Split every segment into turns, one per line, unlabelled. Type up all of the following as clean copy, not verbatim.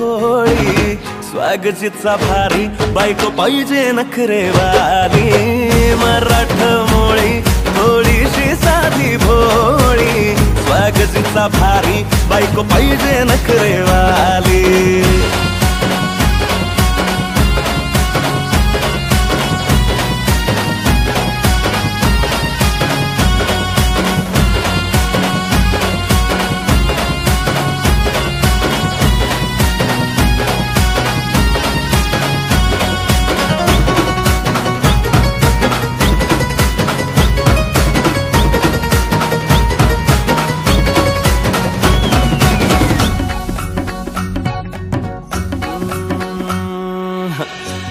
भोळी स्वागजीचा भारी बायको पाहिजे नखरेवाली मराठमोळी थोडीशी साधी भोळी स्वागजीचा भारी बायको पाहिजे नखरेवाली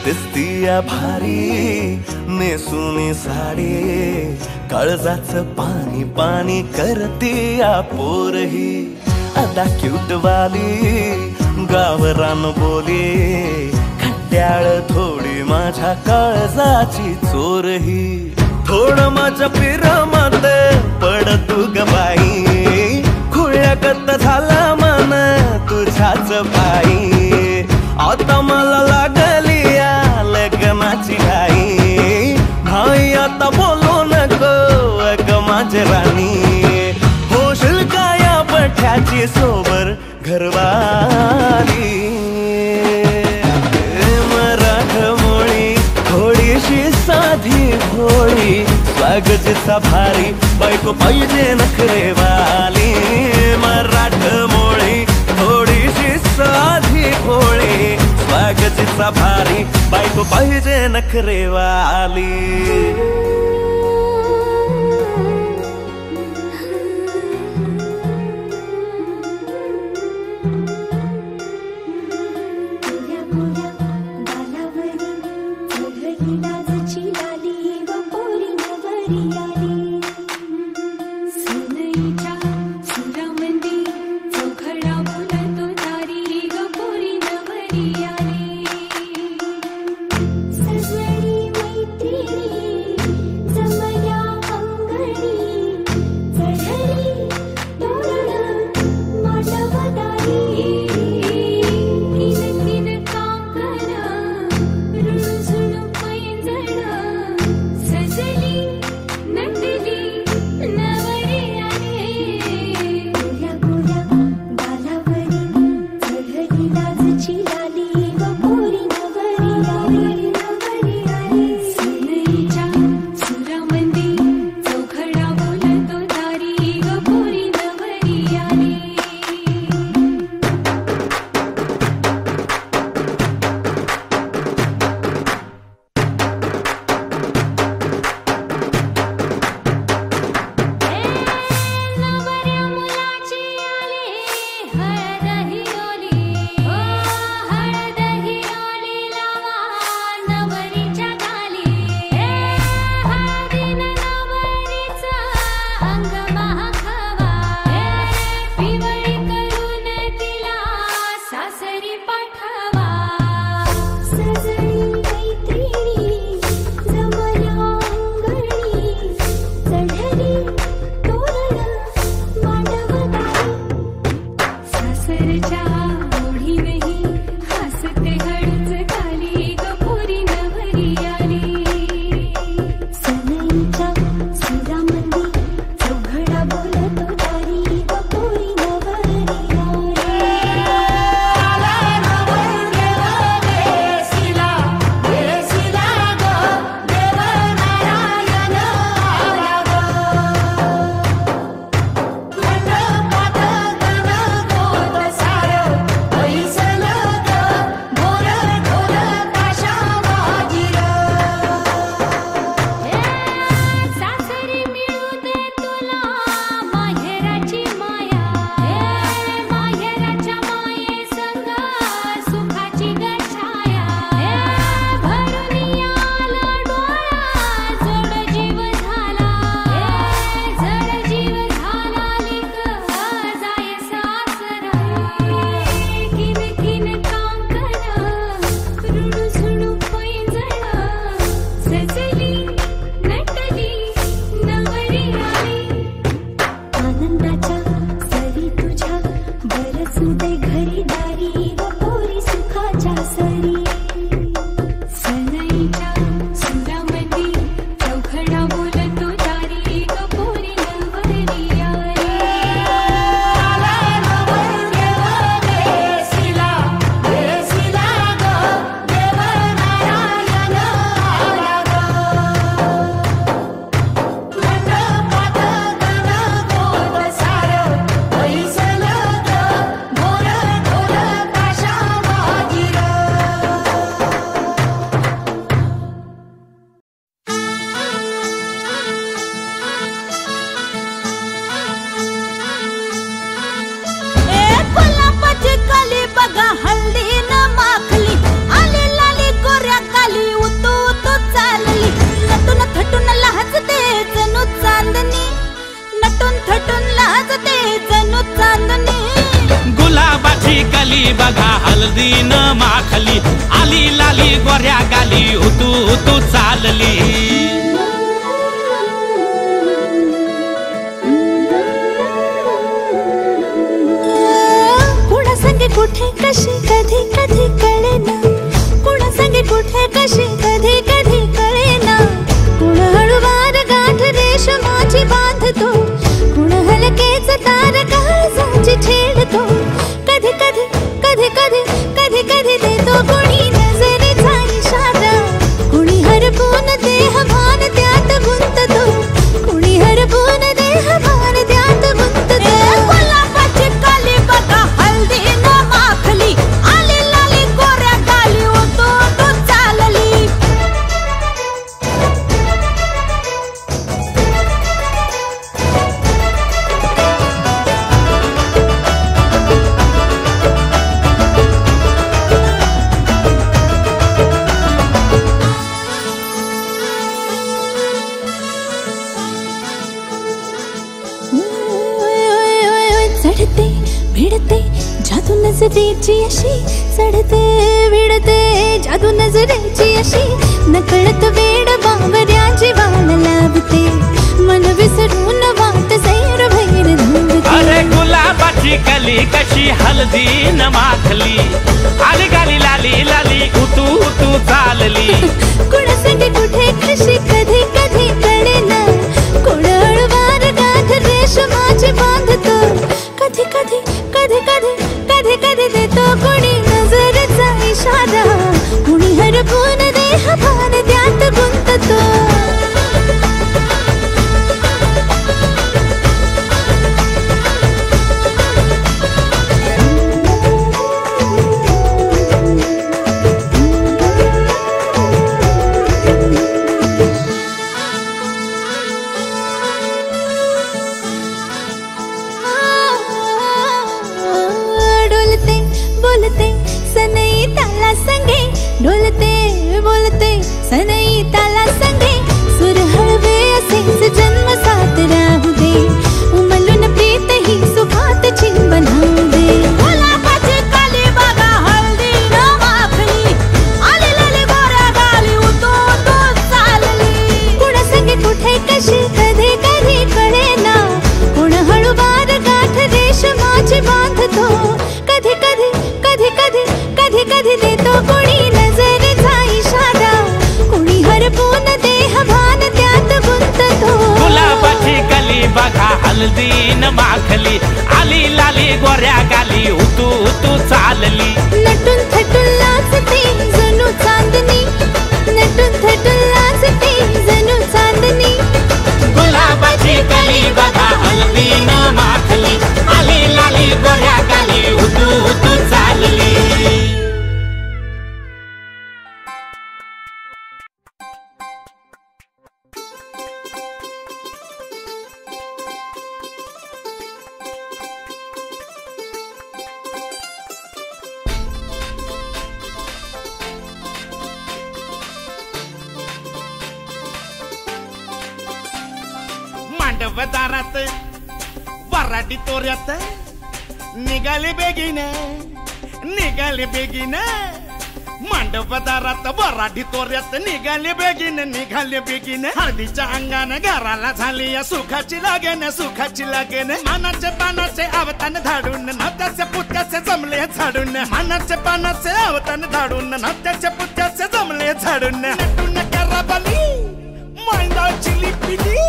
दिसतीया भारी नेसुनी साडी काळजाचं पाणी पाणी करतीया पोरही अदा क्यूटवाली गावरान बोली खट्याळ थोडी माझ्या काळजाची चोरही थोडं माझ्या पिरामात पड तू ग बाई खुळ्यागत झाला मन तुझ्याच पायी आता मला लागली लग्नाची घाई भाई आता बोलू नको अग माझी राणी होशील का या पठ्याची सोबर घरवाली मराठमोळी थोडीशी साधी भोळी स्वागजीचा भारी बायको पाहिजे नखरेवाली मराठमोळी थोडीशी साधी भोळी स्वागजीचा भारी बायको पाहिजे नखरेवाली
कली बघा हळदीन माखली आली लाली गोऱ्या गाली उतू उतू चालली
कुणा संगे कुठे कशी कधी कधी कळेना कुणा संगे कुठे कशी कधी कधी कळेना कुण हळूवार गाठ रेशमाची बांधतो कुण हलकेच तार काळजाची छेडतो कधी कधी कधी कधी कधी कधी देतो कुणी नजरेचा इशारा कुणी हरपून देह भान त्यात गुंततो कुणी हरपून देह भान त्यात गुंततो गुलाबाची काली बघा हल्दी न माखली आली लाली गोऱ्या गाली उतू उतू चालली चढते भिडते जादू नजरेची अशी चढते भिडते जादू नजरेची अशी नकळत वेड बावऱ्याची वाण लावते मन विसरून वाट सैर भैर धावते
अरे गुलाबाची कली कशी हळदीन माखली आली गाली लाली लाली उतू उतू चालली
कुणा संगे कुठे कशी कधी कधी कळेना कुण हळूवार गाठ रेशमाची बांधतो कधी कधी कधी कधी कधी कधी देतो कुणी नजरेचा इशारा कुणी हरपून देह भान त्यात गुंततो डोलते बोलते सनई ताला संगे डोलते बोलते सनई ताला संगे सुर हळवे असेच जन्म साथ राहू दे उमलून प्रीत ही सुखात चिंबन होऊ दे गुलाबाची काली बघा हळदी न माखली आली लाली गोऱ्या गाली उतू उतू चालली कुणा संगे कुठे कशी कधी कधी कळेना कुण हळूवार गाठ रेशमाची बांधतो कधी कधी कधी कधी कधी कधी देतो कुणी नजरेचा इशारा कुणी हरपून देह भान त्यात गुंततो
गुलाबाची कली बघा हळदीन माखली आली लाली गोऱ्या गाली उतू उतू चालली
नटून थटून लाजते जणू चांदणी नटून थटून लाजते जणू चांदणी
गुलाबाची कली बघा हळदीन माखली आली लाली गोऱ्या गाली उतू उतू चालली मांडवदारात वराडी तोऱ्यात निघाले बेगीन मांडवदारात वराडी तोऱ्यात निघाले बेगीन हळदीच्या अंगाने घराला झाली या सुखाची लागेन मानाचे पानाचे अवतान धाडून नात्याचे पुत्याचे जमले झाडून मानाचे पानाचे अवतान धाडून नात्याचे पुत्याचे जमले झाडून नटून कराबली मांडाची लिपिली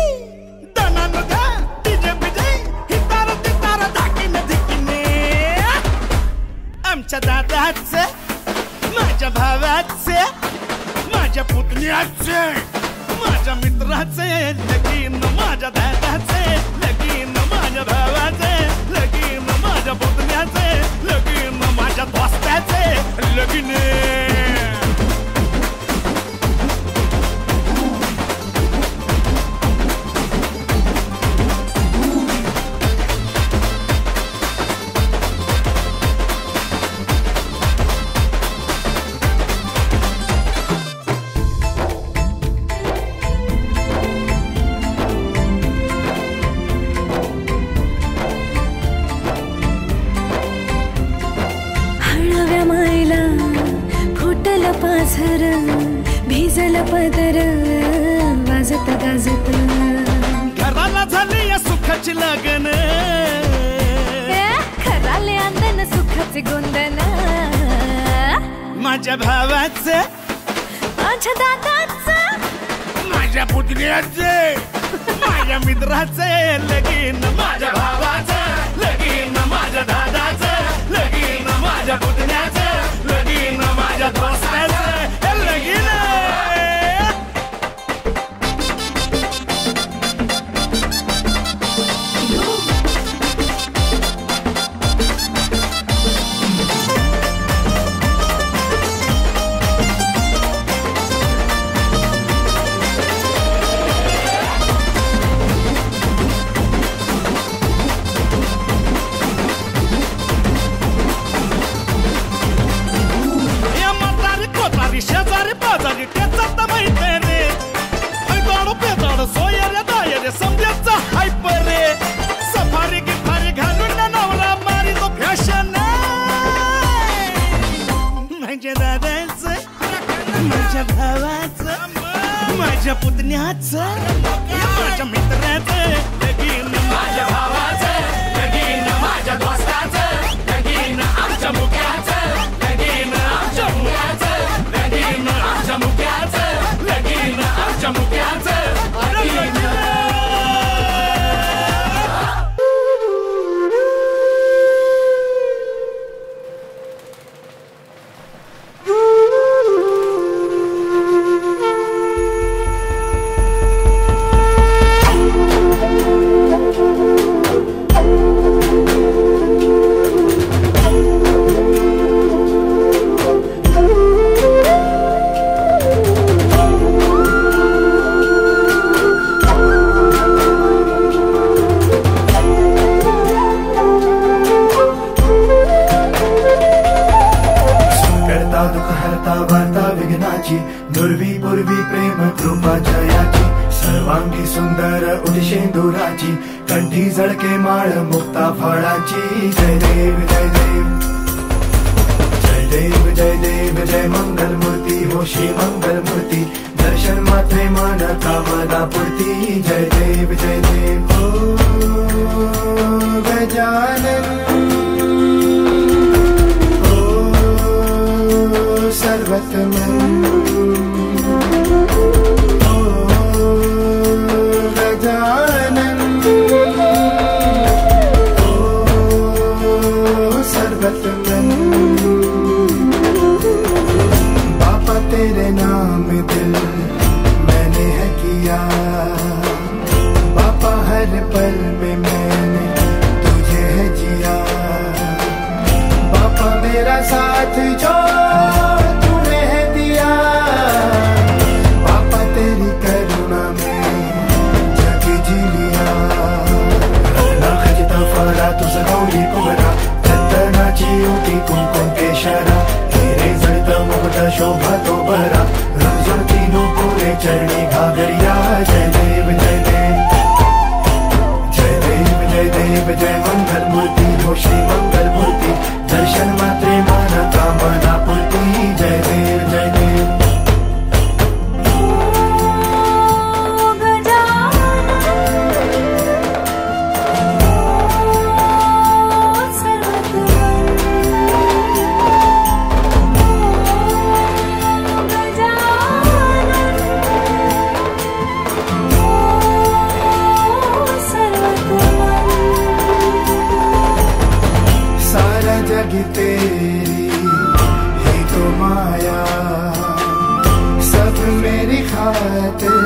आमच्या दादाचे माझ्या भावाचे माझ्या पुतण्याचे माझ्या मित्राचे लगीन माझ्या दादाचे लगीन माझ्या भावाचे लगीन माझ्या पुतण्याचे लगीन माझ्या दोस्ताचे लगीन
फुलल पाझर भिजल पदर वाजत गाजत
घराला झाली या सुखाची लगन
खराले अंदन सुखाचे गोंदन
माझ्या भावाचं
माझ्या दादाचं
माझ्या पुतण्याचे माझ्या मित्राचे लगीन माझ्या भावाचं लगीन माझ्या दादाचं लगीन माझ्या पुतण्याचं लगीन माझ्या दोस्ताचं लगीन शेजारी पाजारी त्याचा माहिती रे दाडू पेदाड सोयरे दायरे समजायचा हायप रे सफारी गिफारी घालून नवरा मारी तो फॅशन माझ्या दादाचं माझ्या भावाचं माझ्या पुतण्याचं माझ्या मित्राचं लगीन माझ्या भावाचं लगीन माझ्या दोस्ताचं लगीन आमच्या मुक्याचं लगीन आमच्या मुक्याचं लगीन आमच्या मुक्याचं लगीन आमच्या मुक्याचं
दुर्वी पूर्वी प्रेम कृपा जयाची सर्वांगी सुंदर उदिशेंदुराची कंठी झळके माळ मुक्ता फळाची जय देव जय देव जय देव जय देव जय मंगल मूर्ती हो श्री मंगल मूर्ती दर्शन मात्रे मन कामना पूर्ती जय देव जय देव ओ गजानन ओ सर्वतमन बापा तेरे नाम दिल मैंने है किया बापा हर पल में मैंने तुझे है जिया बापा मेरा साथ जो तूने है दिया बापा तेरी करुणा में जग जी लिया खजिता फळा तुझ गौरी कुमरा चंदनाची उटी कुंकुम केशरा हिरे जळत मुकुट शोभा तो बरा रुजवतीनो पुरे चरणी घागरिया जय देव जय देव जय देव जय देव जय मंगल मूर्ती हो श्री मंगल मूर्ती दर्शन मात्रे मन कामना पूर्ती जय देव जय देव तेरी ही तो माया सब मेरी खातिर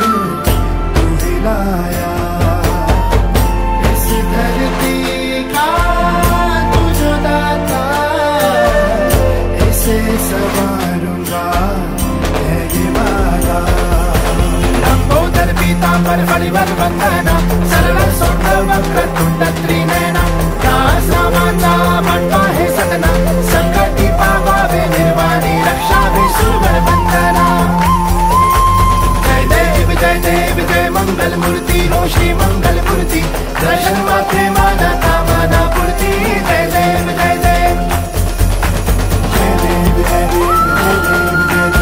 तू ही लाया इस धरती का तू जो दाता इसे संवारूंगा है ये वादा लंबोदर पीतांबर बलिवर वंदना सर्व सोट वक्र तुंड त्रिनयना दास रामाचा मंडपा हे सदना संकटी पावावे निर्वाणी रक्षावे सुरवर वंदना जय देव जय मंगल मूर्ती हो श्री मंगल मूर्ती दर्शन मात्रे माना कामना पूर्ती जय देव जय देव जय देव जय देव जय देव जय देव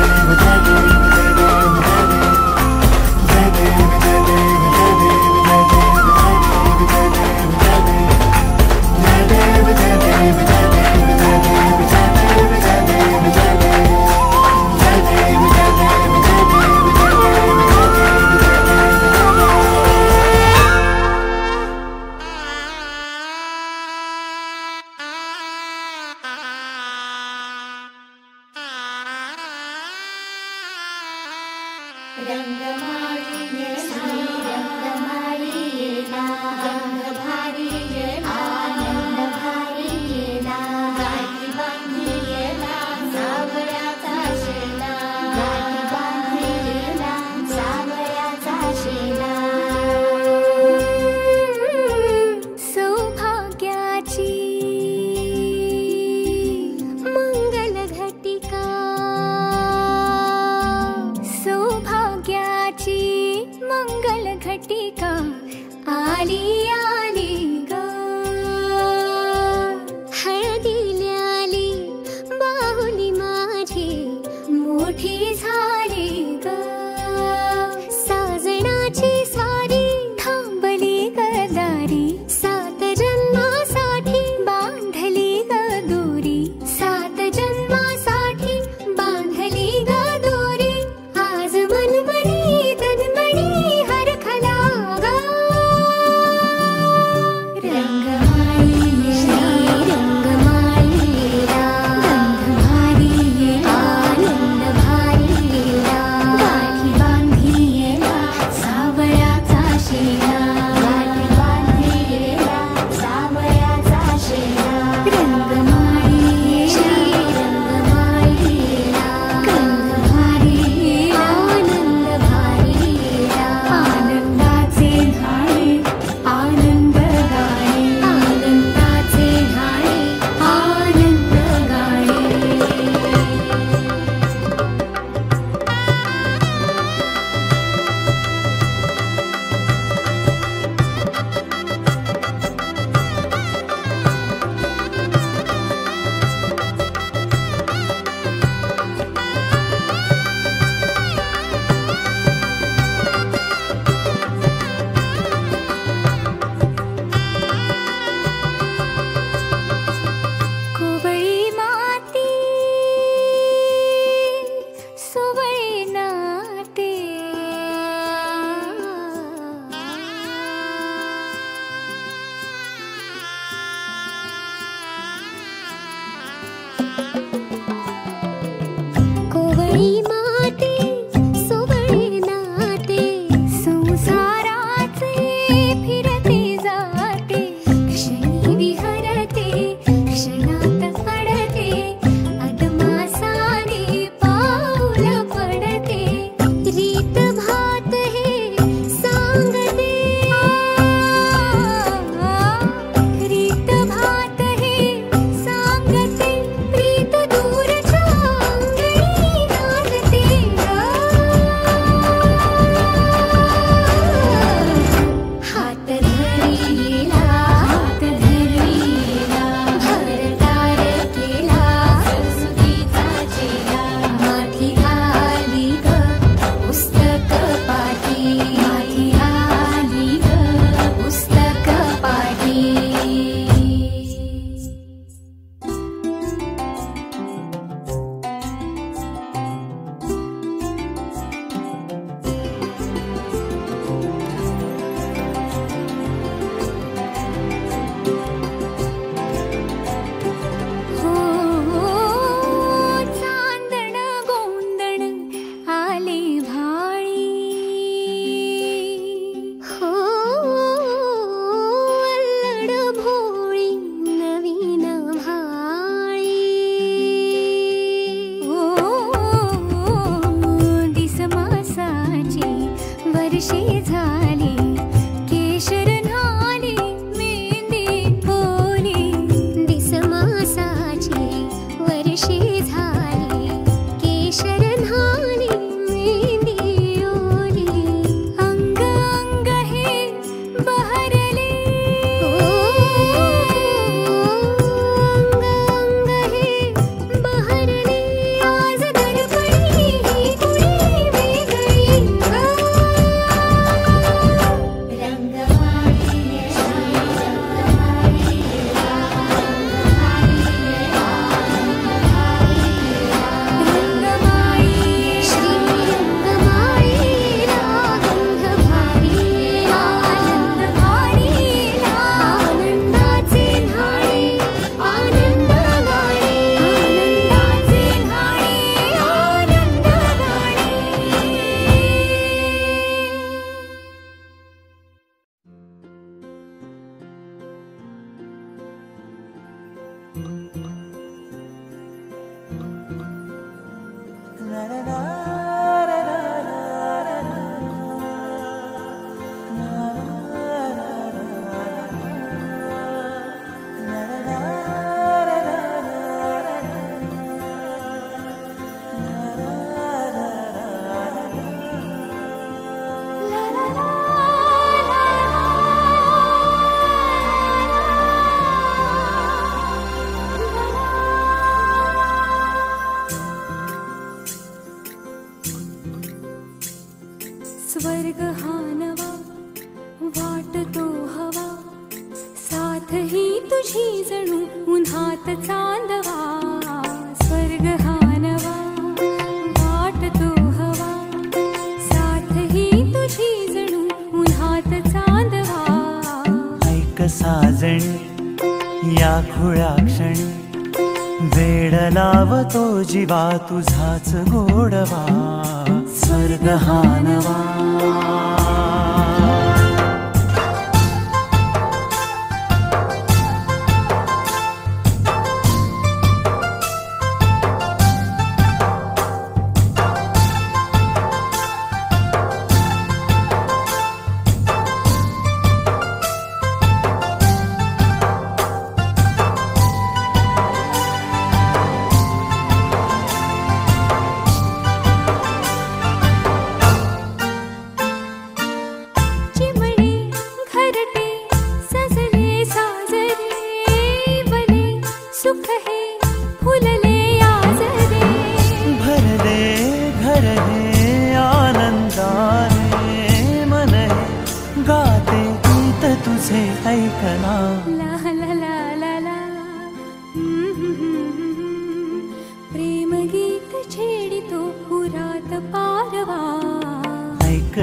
स्वर्ग हा नवा वाटतो हवा साथ ही तुझी जणू उन्हात चांदवा स्वर्ग हा नवा वाटतो हवा साथ ही तुझी जणू उन्हात चांदवा
ऐक साजणी या खुळ्या क्षणी वेड लावतो जीवा तुझाच गोडवा स्वर्ग हा नवा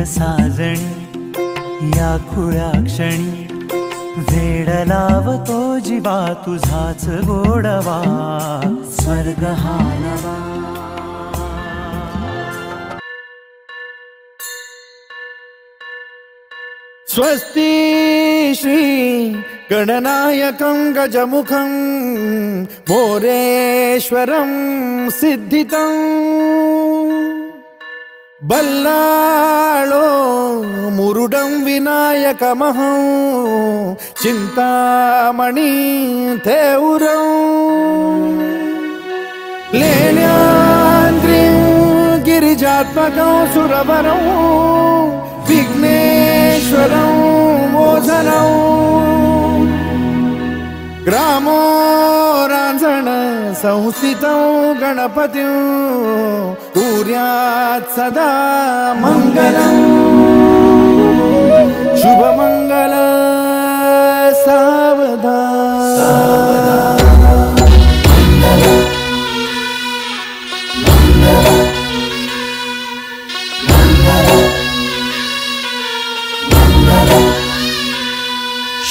साजणी या खुळ्या क्षणी वेड लावतो जीवा तुझाच गोडवा स्वर्ग हा नवा
स्वस्ति श्री गणनायकं गजमुखं मोरेश्वरं सिद्धितं बल्लाळो मुरुडं विनायकमहं चिंतामणि थेउरं लेण्याद्रिं गिरिजात्मकं सुरवरं विघ्नेश्वरं मोझनं ग्रामो रांझण संस्थितं गणपतिं कुर्यात् सदा मंगलं शुभमंगल सावधान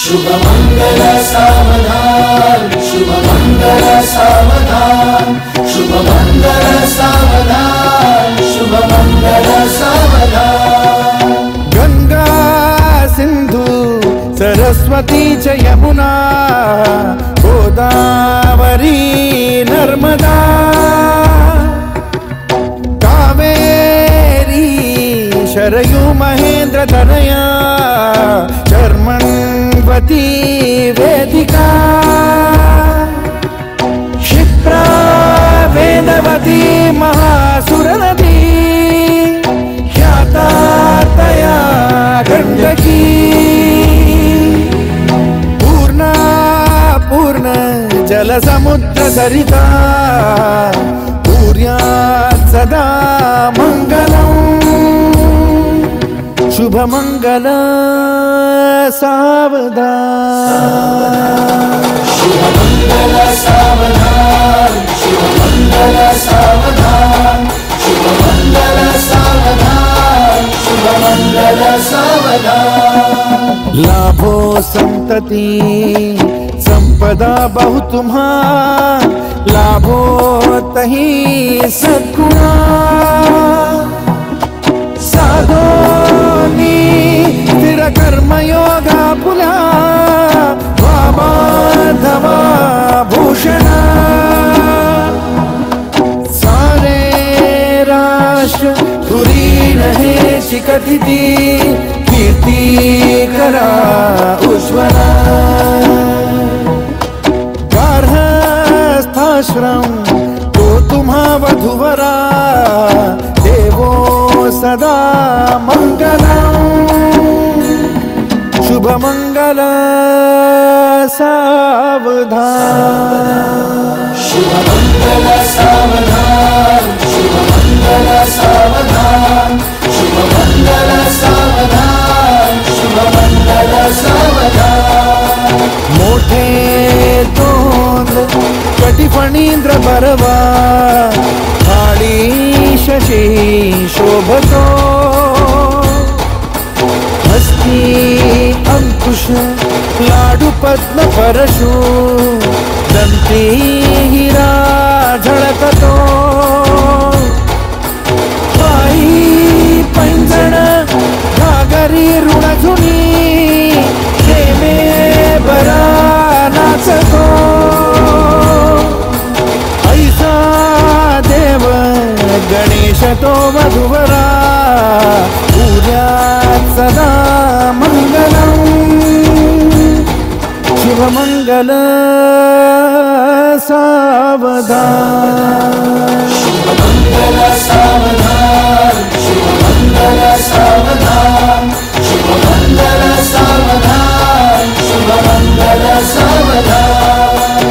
शुभमंगल सावधान शुभमंगल सावधान शुभमंगल सावधान शुभमंगल सावधान
गंगा सिंधु सरस्वती च यमुना गोदावरी नर्मदा कावेरी शरयू महेंद्र तनया चर्मण्वती वेदिका क्षिप्रा वेदवती महासुरनदी ख्याता तया गण्डकी पूर्णा पूर्ण जलसमुद्र सरिता कुर्यात् सदा मंगलम् शुभमंगल सावधान
शुभमंगल सावधान शुभमंगल सावधान शुभमंगल सावधान शुभमंगल सावधान
लाभो संतति संपदा बहु तुम्हा लाभो तही सद्गुणा साधोनी स्थिर कर्मयोगा पुला वामाधवा भूषणा सारे राष्ट्र तुरी रहे शिकथिति कीर्ति करा उज्ज्वला गार्हस्थाश्रम तो तुम्हा वधुवरा देवो सदा मंगलम् शुभमंगल सावधान
शुभमंगल सावधान शुभमंगल सावधान शुभमंगल
चंद्र बरवा काळी शशी शोभतो हस्ती अंकुश लाडू पद्म परशु दंती हिरा झळकतो पायी पैंजण घागरी ऋणधुनी प्रेमे बरा नाचतो ऐसा देव गणेश तो वधुवरा पूज्यात सदा मंगलम शुभमंगल सावधान
शुभमंगल सावधान शुभमंगल सावधान शुभमंगल सावधान शुभमंगल सावधान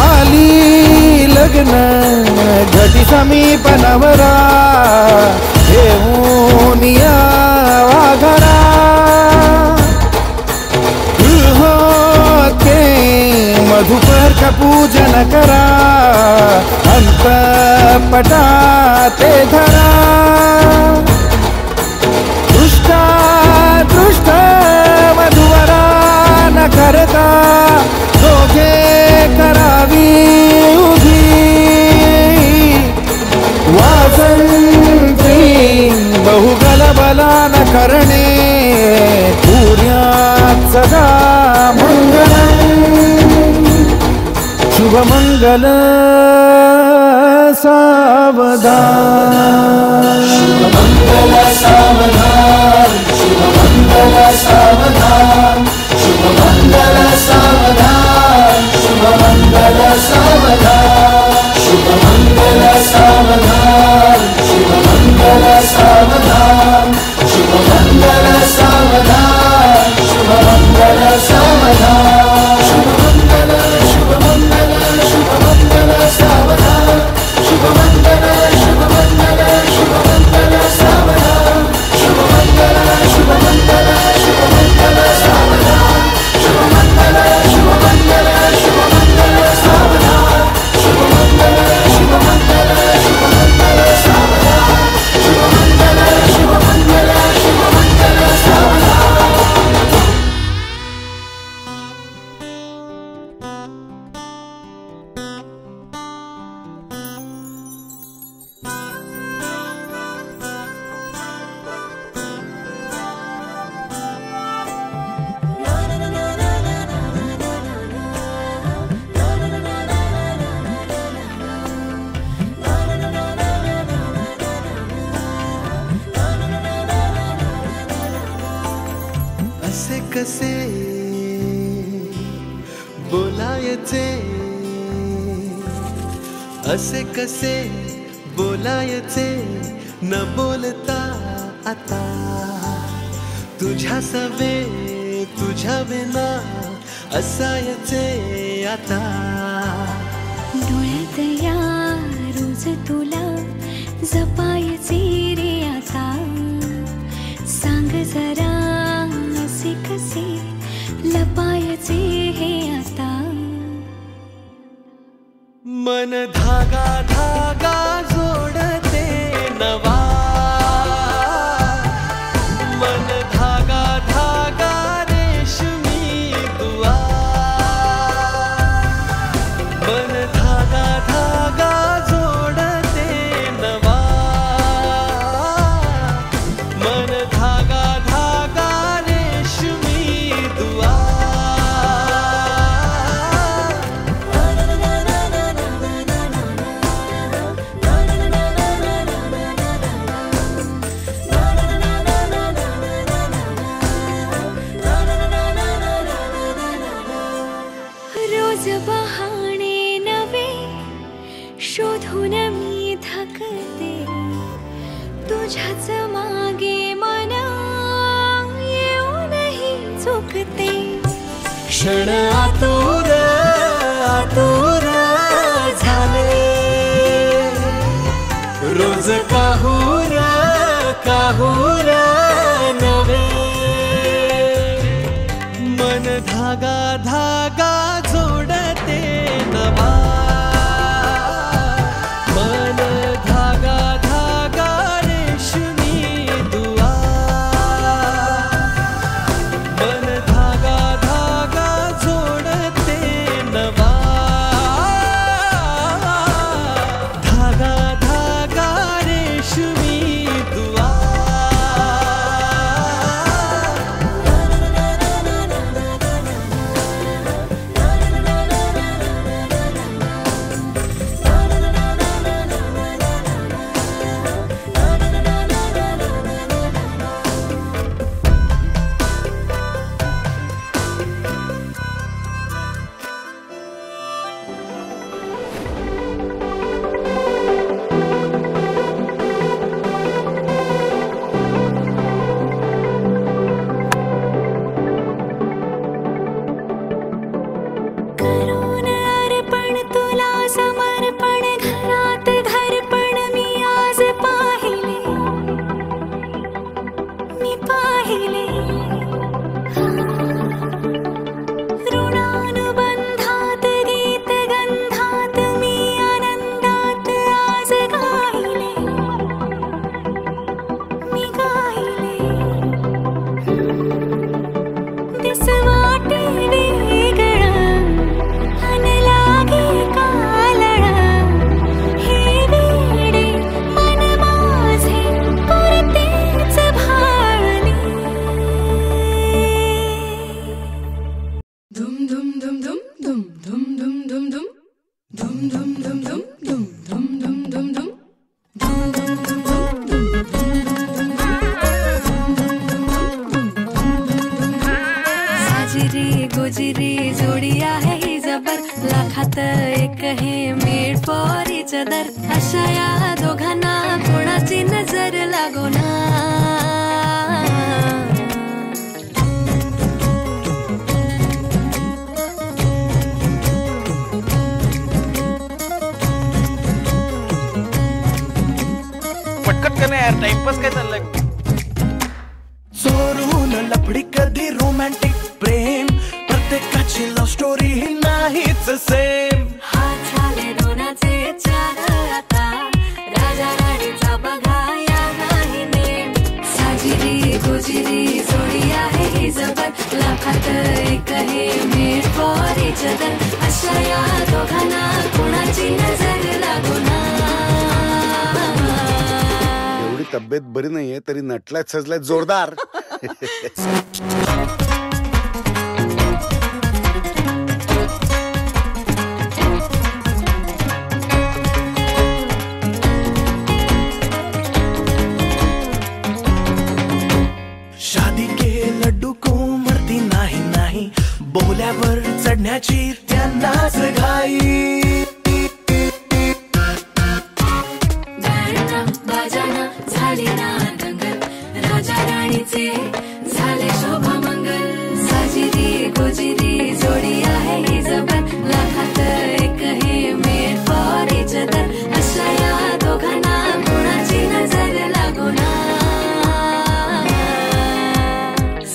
आली लग्न घटी समीप नवरा घेऊन या वाघरा गृहोते मधुपर का पूजन करा अंतपटा ते धरा दृष्टा दृष्ट मधुवरा न करता दोघे करावी उभी वासंती बहुगलबला न करणे पूर्यात सदा मंगलम शुभमंगल सावधान
शुभमंगल सावधान शुभमंगल सावधान शुभमंगल सावधान शुभमंगल सावधान शुभमंगल सावधान शुभमंगल सावधान शुभमंगल सावधान शुभमंगल सावधान शुभमंगल शुभमंगल शुभमंगल सावधान शुभमंगल शुभमंगल शुभमंगल सावधान शुभमंगल शुभमंगल शुभमंगल सावधान शुभमंगल शुभमंगल शुभमंगल सावधान शुभमंगल शुभमंगल शुभमंगल सावधान शुभमंगल शुभमंगल शुभमंगल सावधान
असे कसे बोलायचे असे कसे बोलायचे न बोलता आता तुझ्या सवे तुझ्या विना असायचे आता
डोळ्यात या रोज तुला जपायचे रे आता सांग जरा असे कसे लपायचे हे आता
मन धागा धागा जोडते नवा मन धागा धागा रेशमी दुआ मन धागा धागा जोडते नवा मन धागा धागा रेशमी दुआ
रोज बहाणे नवे शोधून मी थकते तुझ्याच मागे मन येऊनही चुकते
क्षण आतुर आतुर झाले रोज काहूर काहूर नवे मन धागा धागा जोडते नवा
पाहिले ऋणानुबंधात गीत गंधात मी आनंदात आज गाहिले मी गाहिले दिस वाटे वेगळं अन लागे कालळं हे वेडे मन माझे पुरतेच भाळले धुम धुम धुम धुम धुम धुम धुम धुम धुम धुम धुम धुम धुम धुम धुम धुम धुम साजिरी गोजिरी जोडी आहे ही जबर लाखात एक हे मेड फॉर इच अदर अशा या दोघांना कोणाची नजर लागो ना
पटकन करणे यार टाइमपास काय चाललंय
चोरून लपडी कधी रोमॅन्टिक प्रेम प्रत्येकाची लव्ह स्टोरी ही नाहीच सेम
हात झाले दोनाचे चार आता राजा राणीचा बघा या नाही नेम साजिरी गोजिरी जोडी आहे ही जबर लाखात एक हे मेड फॉर इच अदर अशा या दोघांना कोणाची नजर लागो ना
एवढी तब्येत बरी नाहीये तरी नटलाय सजलाय जोरदार
शादी के लड्डू को मरती नाही नाही बोल्यावर चढण्याची त्यांनाच घाई
गाणं बाजाना झाली ना दंगल राजा राणीचे झाले शोभामंगल साजिरी गोजिरी जोडी आहे ही जबर लाखात एक हे मेड फॉर इच अदर अशा या दोघांना कोणाची नजर लागो ना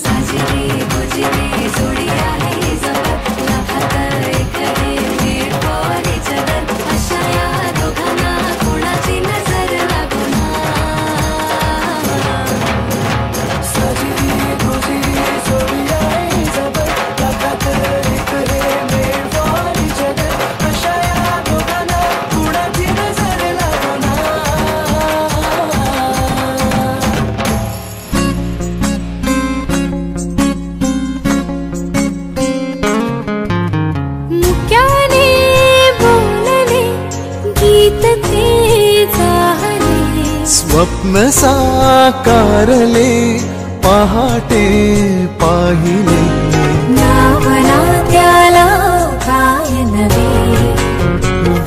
साजिरी गोजिरी जोडी आहे ही जबर लाखात एक हे मेड फॉर इच अदर अशा या दोघांना कोणाची नजर लागो ना
साजिरी गोजिरी जोडी आहे ही जबर लाखात एक हे मेड फॉर इच अदर अशा या दोघांना कोणाची नजर लागो ना
मुक्याने बोलले गीत ते चाहले
स्वप्न साकारले पहाटे पाहिले
नावना त्याला काय नवे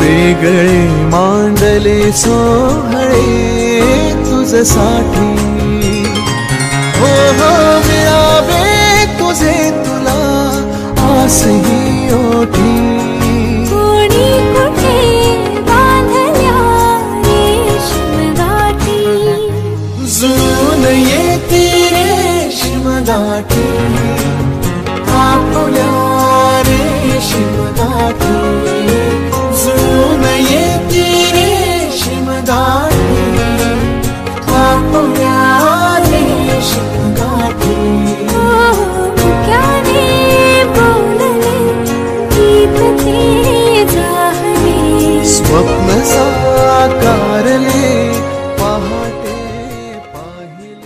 वेगळे मांडले सोहळे तुझसाठी हो हो मिळावे तुझे तुला आसही ओठी
कोणी कुठे बांधल्या रेशीम गाठी
जुळून येते रेशीम गाठी आपल्या रेशीम गाठी जुळून येते रेशीम गाठी आपल्या रेशीम गाठी
मुक्याने बोलले गीत ते चाहले
स्वप्न साकारले पहाटे पाहिले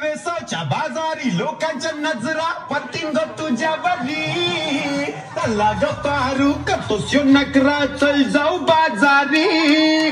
परदेशाच्या बाजारी लोकांच्या नजरा पडतीन ग तुझ्यावरी. चला ग पारू करतोस यो नकरा चल जाऊ बाजारी.